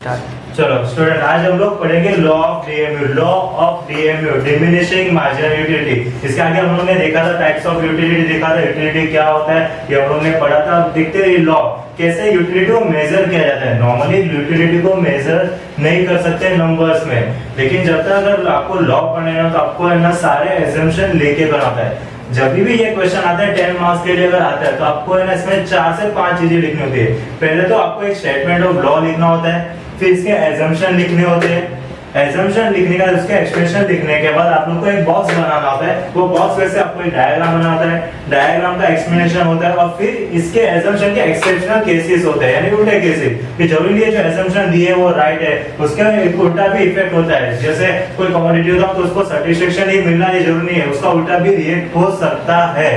चलो स्टूडेंट, आज हम लोग पढ़ेंगे law of DMU. Law of DMU, diminishing marginal utility. इसके आगे हम लोग ने देखा था टाइप्स ऑफ यूटिलिटी, देखा था यूटिलिटी क्या होता है, ये हम लोग ने पढ़ा था। अब देखते हैं लॉ कैसे यूटिलिटी को मेजर किया जाता है। नॉर्मली यूटिलिटी को मेजर नहीं कर सकते नंबर्स में, लेकिन जब तक अगर आपको लॉ पढ़ना है तो आपको है ना सारे एजम्पशन लेके बनाता है। जब भी ये क्वेश्चन आता है 10 मार्क्स के लिए अगर आता है तो आपको है ना इसमें 4 से 5 चीजें लिखनी होती है। पहले तो आपको एक स्टेटमेंट ऑफ लॉ लिखना होता है, फिर इसके एजम्पशन लिखने होते हैं। एजम्पशन लिखने का उसके एक्सप्रेशन लिखने के बाद आप लोग को एक बॉक्स बनाना होता है। वो बॉक्स वैसे आपको एक डायग्राम बनाना होता है, डायग्राम का एक्सप्लेनेशन होता है, और फिर इसके एजम्पशन के एक्सेप्शनल केसेस होते हैं, यानी उल्टे केसेस कि जरूरी नहीं है जो एजम्पशन दिए वो राइट है, उसका उल्टा भी इफेक्ट होता है। जैसे कोई कमोडिटी होता तो उसको सर्टिफिकेशन ही मिलना ये जरूरी नहीं है, उसका उल्टा भी रिएक्ट हो सकता है।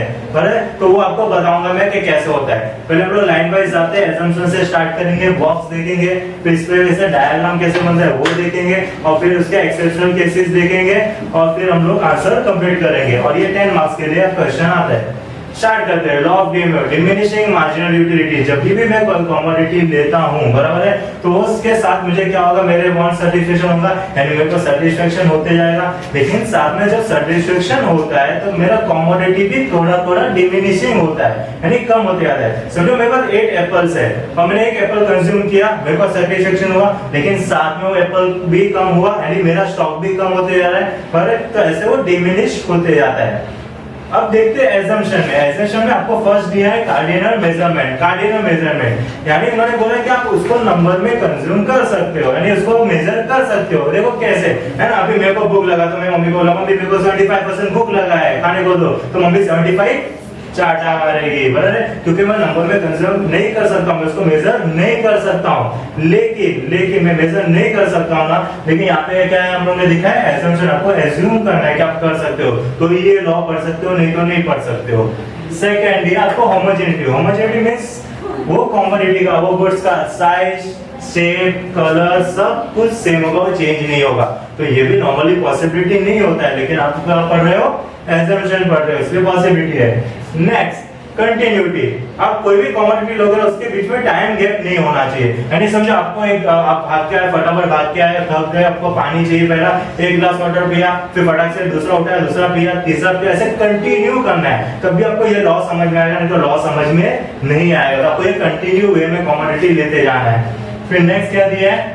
तो वो आपको बताऊंगा मैं कि कैसे होता है। पहले हम लोग लाइन वाइज जाते हैं, एजम्पशन से स्टार्ट करेंगे, बॉक्स देखेंगे, फिर इस पे वैसे डायग्राम कैसे बनता है वो देखेंगे, और फिर उसके एक्सेप्शनल केसेस देखेंगे, और फिर हम लोग आंसर कंप्लीट करेंगे। और ये 10 मार्क्स के लिए क्वेश्चन आता है। स्टार्ट करते हैं। Law of DMU, diminishing marginal utility. जब भी मैं कोई कमोडिटी लेता हूं, बराबर है, तो उसके साथ मुझे क्या होगा, मेरे बॉन्ड सर्टिफिकेशन होगा, यानी मेरे को सर्टिफिकेशन होते जाएगा। लेकिन साथ में जब सर्टिफिकेशन होता है तो मेरा कमोडिटी भी थोड़ा थोड़ा डिमिनिशिंग होता है, यानी कम होते जाता है। समझो मेरे पास 8 एप्पल्स है और मैंने एक एप्पल कंज्यूम किया, मेरे पास सर्टिफिकेशन हुआ, लेकिन साथ में वो एप्पल भी कम हुआ, यानी मेरा स्टॉक भी कम होते जा रहा है, पर तो ऐसे वो डिमिनिश होते जाता है। अब देखते हैं एजम्पशन में। एजम्पशन में आपको फर्स्ट दिया है कार्डिनल मेजरमेंट। कार्डिनल मेजरमेंट यानी इन्होंने बोला कि आप उसको नंबर में कंज्यूम कर सकते हो, यानी उसको मेजर कर सकते हो। देखो कैसे है ना, अभी मेरे को भूख लगा तो मैं मम्मी को बोला, मम्मी मेरे को 75% भूख लगा है, खाने को दो, तो मम्मी 75 चाटा मारेगी, बराबर है, क्योंकि मैं नंबर में कंज्यूम नहीं कर सकता हूँ, मैं उसको मेजर नहीं कर सकता हूँ। लेकिन मैं मेजर नहीं कर सकता हूँ ना, लेकिन यहाँ पे क्या है हम लोग ने दिखा है एजम्पशन, आपको एज्यूम करना है कि आप कर सकते हो, तो ये लॉ पढ़ सकते हो, नहीं तो नहीं पढ़ सकते हो। सेकंड ये आपको होमोजेनिटी। होमोजेनिटी मींस वो कमोडिटी का, वो गुड्स का साइज, शेप, कलर सब कुछ सेम होगा, वो चेंज नहीं होगा। तो ये भी नॉर्मली पॉसिबिलिटी नहीं होता है, लेकिन आप क्या पढ़ रहे हो, एजम्पशन पढ़ रहे हो, इसलिए पॉसिबिलिटी है। Next continuity. आप कोई भी कमोडिटी लोगे उसके बीच में टाइम गैप नहीं होना चाहिए, यानी समझो आपको एक आप भाग के आए, फटाफट भाग के आए, थक गए, आपको पानी चाहिए, पहला एक गिलास वाटर पिया, फिर फटाक से दूसरा उठाया, दूसरा पिया, तीसरा पिया, ऐसे कंटिन्यू करना है, तभी आपको ये लॉ समझ में आएगा, नहीं तो लॉ समझ में नहीं आएगा। आपको ये कंटिन्यू वे में कमोडिटी लेते जाना है। फिर नेक्स्ट क्या दिया है,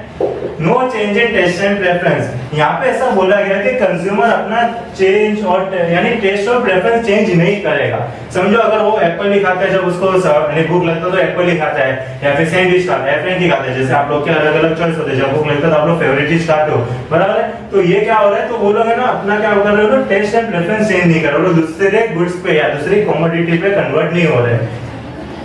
no change in taste and preference. यहाँ पे ऐसा बोला गया कि कंज्यूमर अपना चेंज और यानी टेस्ट और प्रेफरेंस चेंज नहीं करेगा। समझो अगर वो एप्पल ही खाता है, जब उसको भूख लगता है तो एप्पल ही खाता है, या फिर सैंडविच खाता है, फ्रैंकी खाता है, जैसे आप लोग के अलग अलग चॉइस होते हैं, जब भूख लगता है तो आप लोग फेवरेट चीज खाते हो, बराबर है। तो ये क्या हो रहा है, तो वो लोग है ना अपना क्या कर रहे हो, टेस्ट एंड प्रेफरेंस चेंज नहीं कर रहे हो, दूसरे गुड्स पे या दूसरी कमोडिटी पे कन्वर्ट नहीं हो रहे।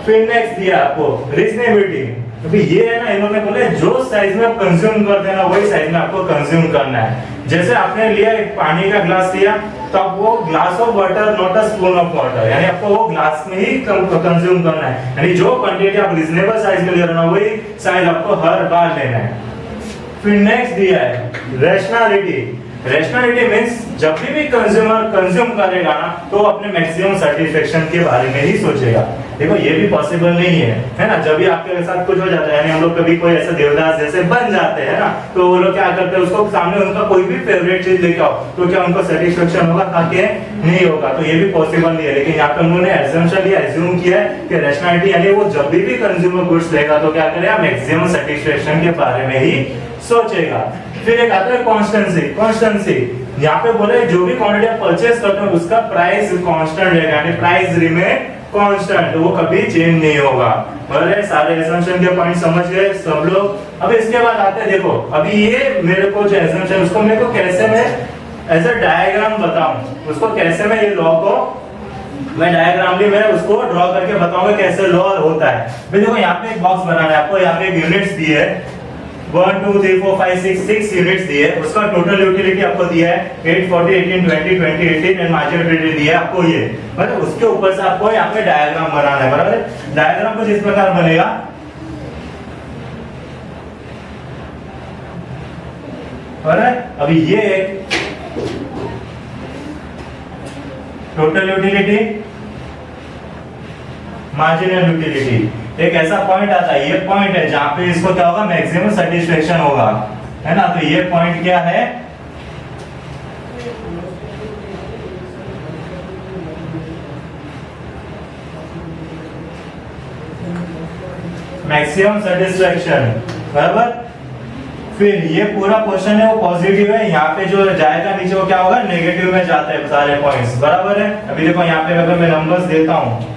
फिर नेक्स्ट दिया आपको रीजनेबिलिटी। अभी ये है ना, इन्होंने बोले जो साइज में आप कंज्यूम करते हैं ना वही साइज में आपको कंज्यूम करना है। जैसे आपने लिया एक पानी का ग्लास लिया, तो आप वो glass of water not a spoon of water, यानी आपको वो ग्लास में ही कंज्यूम करना है, यानी जो क्वांटिटी आप रीजनेबल साइज में ले रहे हो ना वही साइज आपको हर बार लेना है। फिर नेक्स्ट दिया है रैशनैलिटी। रैशनैलिटी मींस जब भी कंज्यूमर कंज्यूम करेगा ना तो अपने मैक्सिमम सेटिस्फेक्शन के बारे में ही सोचेगा। देखो ये भी पॉसिबल नहीं है ना, जब भी आपके साथ कुछ हो जाता है, यानी हम लोग कभी कोई ऐसा देवदास जैसे बन जाते हैं ना, तो वो लोग क्या करते हैं, उसको सामने उनका कोई भी फेवरेट चीज लेके आओ, तो क्या उनको सेटिस्फेक्शन होगा, ताकि नहीं होगा। तो ये भी पॉसिबल नहीं है, लेकिन यहाँ पे उन्होंने एजम्पशन लिया, एज्यूम किया है कि रैशनैलिटी यानी वो जब भी कंज्यूमर गुड्स लेगा तो क्या करेगा, मैक्सिमम सेटिस्फेक्शन के बारे में ही सोचेगा। फिर एक आता है कॉन्स्टेंसी। कॉन्स्टेंसी यहाँ पे बोले जो भी क्वांटिटी आप परचेस करते हो उसका प्राइस कांस्टेंट रहेगा, यानी प्राइस रिमेन कांस्टेंट, वो कभी चेंज नहीं होगा। बराबर, सारे एजम्पशन के पॉइंट समझ गए सब लोग। अब इसके बाद आते हैं, देखो अभी ये मेरे को जो एजम्पशन उसको मेरे को कैसे मैं ऐसा डायग्राम बताऊं, उसको कैसे मैं ये लॉ को मैं डायग्राम भी मैं उसको ड्रॉ करके बताऊंगा कैसे लॉ होता है। देखो यहाँ पे एक बॉक्स बनाना है आपको, यहाँ पे एक यूनिट्स दी है 1 2 3 4 5 6 यूनिट्स दिए, उसका टोटल यूटिलिटी आपको दिया है 8 40 18 20 20 18 एंड मार्जिनल यूटिलिटी दिया है आपको ये, मतलब उसके ऊपर से आपको यहाँ पे डायग्राम बनाना है। बराबर, डायग्राम कुछ इस प्रकार बनेगा। बराबर, अभी ये टोटल यूटिलिटी, मार्जिनल यूटिलिटी, एक ऐसा पॉइंट आता है, ये पॉइंट है जहां पे इसको क्या होगा, मैक्सिमम सेटिस्फेक्शन होगा, है ना। तो ये पॉइंट क्या है, मैक्सिमम सेटिस्फेक्शन, बराबर। फिर ये पूरा पोर्शन है वो पॉजिटिव है, यहाँ पे जो जाएगा नीचे वो क्या होगा, नेगेटिव में जाता है सारे पॉइंट्स, बराबर है। अभी देखो यहाँ पे अगर मैं नंबर्स देता हूँ,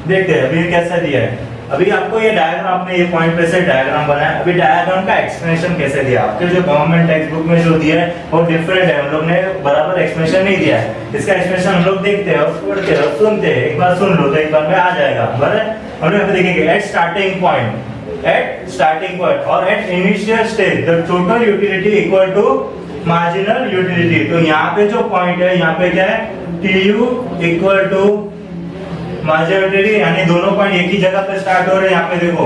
देखते हैं अभी कैसा दिया है। अभी आपको ये डायग्राम, आपने ये पॉइंट पे से डायग्राम बनाया, अभी डायग्राम का एक्सप्लेनेशन कैसे दिया, आपके जो गवर्नमेंट टेक्स्ट बुक में जो दिया है वो डिफरेंट है, हम लोग ने बराबर एक्सप्लेनेशन नहीं दिया है। इसका एक्सप्लेनेशन हम लोग देखते हैं और पढ़ते हैं और सुनते हैं, एक बार सुन लो तो एक बार में आ जाएगा, बराबर। हम लोग देखेंगे एट स्टार्टिंग पॉइंट और at initial stage the total utility equal to marginal utility. तो यहाँ पे जो पॉइंट है, यहाँ पे क्या है, TU equal to marginal utility, यानी दोनों पॉइंट एक ही जगह पे स्टार्ट हो रहे हैं। यहाँ पे देखो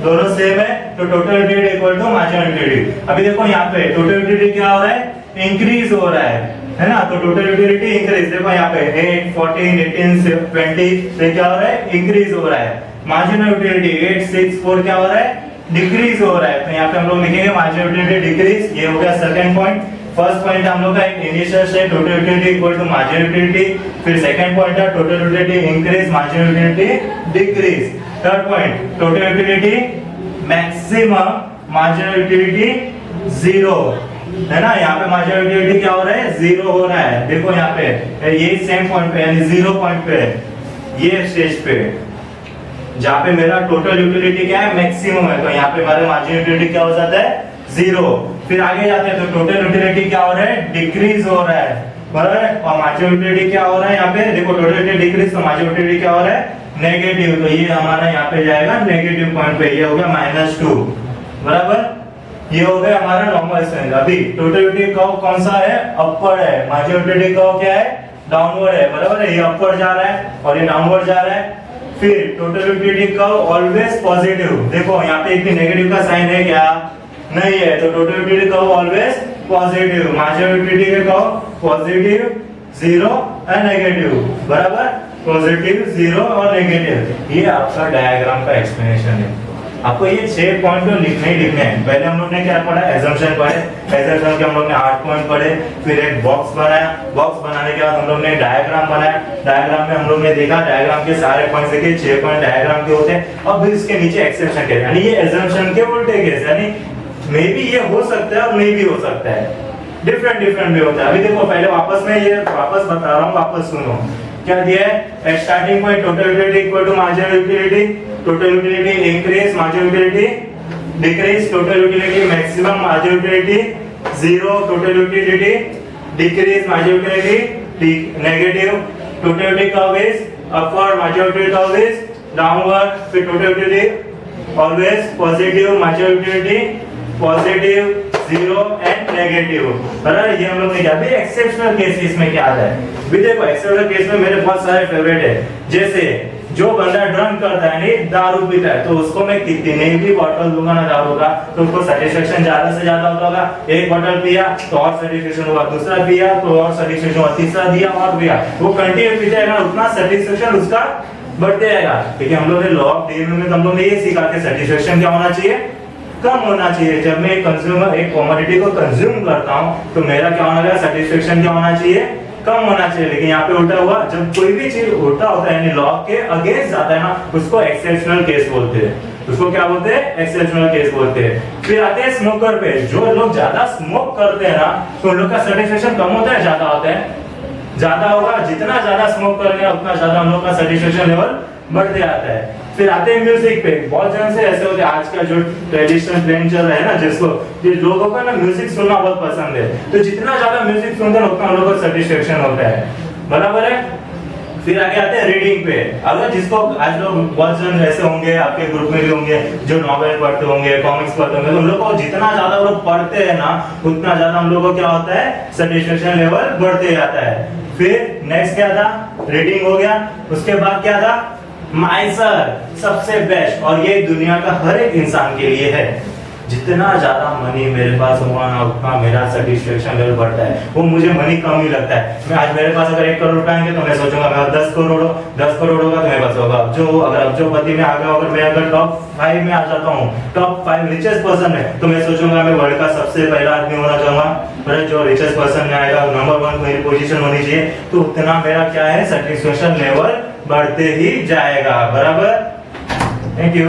दोनों सेम है, तो total utility equal to marginal utility. अभी देखो यहाँ पे टोटल यूटिलिटी क्या हो रहा है, इंक्रीज हो रहा है ना। तो टोटल यूटिलिटी इंक्रीज, देखो यहाँ पे 8, 14, 18, 20 से क्या हो रहा है, इंक्रीज हो रहा है। मार्जिनल यूटिलिटी 8, 6, 4 क्या हो रहा है, डिक्रीज हो रहा है। तो यहाँ पे हम लोग लिखेंगे मार्जिनल यूटिलिटी डिक्रीज, ये हो गया सेकंड पॉइंट। फर्स्ट पॉइंट हम लोग का initial state total utility equal to marginal utility, फिर सेकंड पॉइंट है total utility increase marginal utility decrease. Third point total utility maximum marginal utility zero, है ना। यहाँ पे मार्जिनल यूटिलिटी क्या हो रहा है, जीरो हो रहा है। देखो यहाँ पे ये सेम पॉइंट पे यानी जीरो पॉइंट पे, ये स्टेज पे जहाँ पे मेरा टोटल यूटिलिटी क्या है, मैक्सिमम है, तो यहाँ पे हमारा मार्जिनल यूटिलिटी क्या हो जाता है, जीरो। फिर आगे जाते हैं तो टोटल यूटिलिटी क्या हो रहा है, डिक्रीज हो रहा है, बराबर। और मार्जिनल यूटिलिटी क्या हो रहा है, यहाँ पे देखो टोटल यूटिलिटी डिक्रीज, तो मार्जिनल यूटिलिटी क्या हो रहा है, नेगेटिव। तो ये हमारा यहाँ पे जाएगा नेगेटिव पॉइंट पे, ये हो गया -2, बराबर। ये हो गया हमारा नॉर्मल स्ट्रेंथ। अभी टोटल यूटिलिटी कर्व कौन सा है, अपवर्ड है। मार्जिनल यूटिलिटी कर्व क्या है, डाउनवर्ड है, बराबर है। ये अपवर्ड जा रहा है और ये डाउनवर्ड जा रहा है। फिर total utility curve always positive, देखो यहाँ पे एक भी नेगेटिव का साइन है क्या, नहीं है, तो total utility curve always positive. Marginal utility के curve positive, zero and negative, बराबर। पॉजिटिव, जीरो और नेगेटिव, ये आपका डायग्राम का एक्सप्लेनेशन है। आपको ये 6 पॉइंट तो लिखने ही लिखने हैं। पहले हम लोग ने क्या पढ़ा, एजम्पशन पढ़े, एजम्पशन के हम लोग ने 8 पॉइंट पढ़े, फिर एक बॉक्स बनाया, बॉक्स बनाने के बाद हम लोग ने डायग्राम बनाया, डायग्राम में हम लोग ने देखा डायग्राम के सारे पॉइंट्स देखे, 6 पॉइंट डायग्राम के होते हैं। अब इसके नीचे एक्सेप्शन के, यानी ये एजम्पशन के उल्टे केस, यानी मे बी ये हो सकता है और मे भी हो सकता है, डिफरेंट भी होता है। अभी देखो पहले वापस में ये वापस बता रहा हूँ, वापस सुनो क्या दिया है। At starting point total utility equal to marginal utility, total utility increase, marginal utility decrease, total utility maximum, marginal utility zero, total utility decrease, marginal utility negative, total utility curve is upward, marginal utility curve is downward, फिर total utility always positive, marginal utility positive, zero and negative, बराबर। ये हम लोग ने क्या, अभी exceptional case इसमें क्या आता है, भी देखो एक्सेप्शनल केस में मेरे बहुत सारे फेवरेट है। जैसे जो बंदा ड्रंक करता है, नहीं दारू पीता है, तो उसको मैं कितने भी बॉटल दूंगा ना दारू का, तो उसको सेटिस्फेक्शन ज्यादा से ज्यादा होगा। एक बॉटल पिया तो और सेटिस्फेक्शन हुआ, दूसरा पिया तो और सेटिस्फेक्शन हुआ, तीसरा दिया और पिया, वो कंटिन्यू पीता है ना, उतना सेटिस्फेक्शन उसका बढ़ते जाएगा। क्योंकि हम लोग ने लॉ ऑफ डीएमयू में हम लोग ने ये सीखा कि सेटिस्फेक्शन क्या होना चाहिए, कम होना चाहिए। जब मैं एक कंज्यूमर एक कमोडिटी को कंज्यूम करता हूं तो मेरा क्या होना चाहिए, सेटिस्फेक्शन क्या होना चाहिए, कम होना चाहिए। लेकिन यहाँ पे उल्टा हुआ, जब कोई भी चीज उल्टा होता है यानी लॉ के अगेंस्ट जाता है ना, उसको एक्सेप्शनल केस बोलते हैं। उसको क्या बोलते हैं, एक्सेप्शनल केस बोलते हैं। फिर आते हैं स्मोकर पे, जो लोग ज्यादा स्मोक करते हैं ना, तो उन लोग का सेटिस्फेक्शन कम होता है, ज्यादा होता है, ज्यादा होगा। जितना ज्यादा स्मोक करेंगे उतना ज्यादा हम लोग का सेटिस्फेक्शन लेवल बढ़ते आता है। फिर आते हैं म्यूजिक पे, बहुत जन से ऐसे होते हैं, आज का जो ट्रेडिशनल ट्रेंड चल रहा है ना, जिसको लोगों को ना म्यूजिक सुनना बहुत पसंद है, तो जितना ज्यादा म्यूजिक सुनते हैं उतना लोगों को सेटिस्फेक्शन होता है, बराबर है। फिर आगे आते हैं रीडिंग पे। अगर जिसको आज लोग बहुत जन ऐसे होंगे, आपके ग्रुप में भी होंगे जो नॉवेल पढ़ते होंगे, कॉमिक्स पढ़ते होंगे, तो उन लोग को जितना ज्यादा लोग पढ़ते हैं ना, उतना ज्यादा हम लोगों को क्या होता है, सेटिस्फेक्शन लेवल बढ़ते जाता है। फिर नेक्स्ट क्या था, रीडिंग हो गया, उसके बाद क्या था, माय सर, सबसे बेस्ट। और ये दुनिया का हर एक इंसान के लिए है। जितना ज्यादा मनी मेरे पास होगा ना, उतना मेरा सेटिस्फेक्शन लेवल बढ़ता है। वो मुझे मनी कम ही लगता है। मैं आज मेरे पास अगर 1 करोड़ रुपए आएंगे तो मैं सोचूंगा मैं 10 करोड़ हो, 10 करोड़ होगा तो मेरे पास होगा। जो अगर अब्जोपति में आ गया, अगर मैं अगर टॉप 5 में आ जाता हूँ, टॉप 5 रिचेस्ट पर्सन में, तो मैं सोचूंगा मैं वर्ल्ड का सबसे पहला आदमी होना चाहूंगा। पर जो रिचेस्ट पर्सन में आएगा, नंबर 1 मेरी पोजीशन होनी चाहिए, तो उतना मेरा क्या है, सेटिस्फेक्शन लेवल बढ़ते ही जाएगा। बराबर। Thank you.